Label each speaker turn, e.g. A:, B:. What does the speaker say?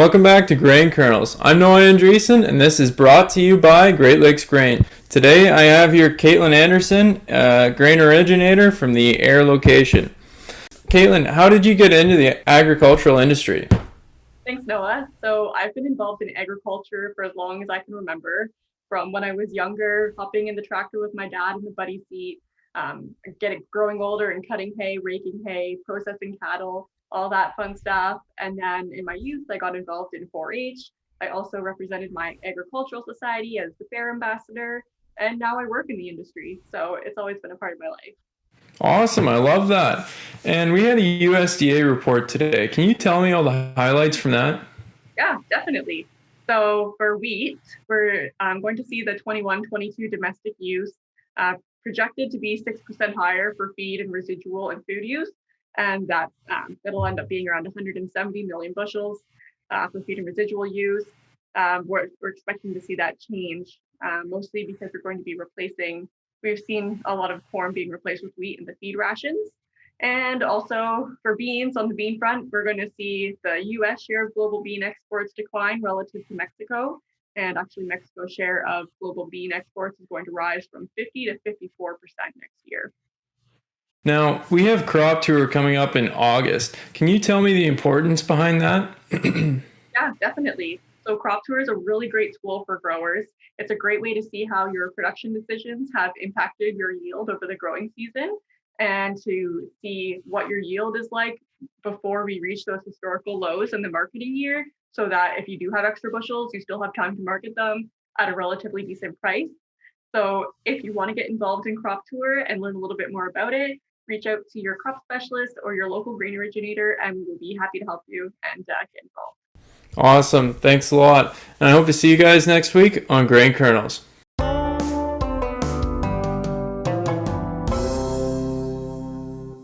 A: Welcome back to Grain Kernels. I'm Noah Andreessen, and this is brought to you by Great Lakes Grain. Today I have here Kaitlynn Anderson, grain originator from the Ayr location. Kaitlynn, how did you get into the agricultural industry?
B: Thanks, Noah. So I've been involved in agriculture for as long as I can remember. From when I was younger, hopping in the tractor with my dad in the buddy seat, growing older and cutting hay, raking hay, processing cattle, all that fun stuff. And then in my youth, I got involved in 4-H. I also represented my agricultural society as the fair ambassador, and now I work in the industry. So it's always been a part of my life.
A: Awesome, I love that. And we had a USDA report today. Can you tell me all the highlights from that?
B: Yeah, definitely. So for wheat, we're going to see the 21-22 domestic use projected to be 6% higher for feed and residual and food use. And that it'll end up being around 170 million bushels for feed and residual use. We're expecting to see that change, mostly because we're going to be we've seen a lot of corn being replaced with wheat in the feed rations. And also for beans on the bean front, we're going to see the US share of global bean exports decline relative to Mexico. And actually Mexico's share of global bean exports is going to rise from 50 to 54% next year.
A: Now, we have crop tour coming up in August. Can you tell me the importance behind that?
B: Yeah, definitely. So crop tour is a really great tool for growers. It's a great way to see how your production decisions have impacted your yield over the growing season and to see what your yield is like before we reach those historical lows in the marketing year, so that if you do have extra bushels, you still have time to market them at a relatively decent price. So if you want to get involved in crop tour and learn a little bit more about it, reach out to your crop specialist or your local grain originator, and we will be happy to help you and get involved.
A: Awesome, thanks a lot. And I hope to see you guys next week on Grain Kernels.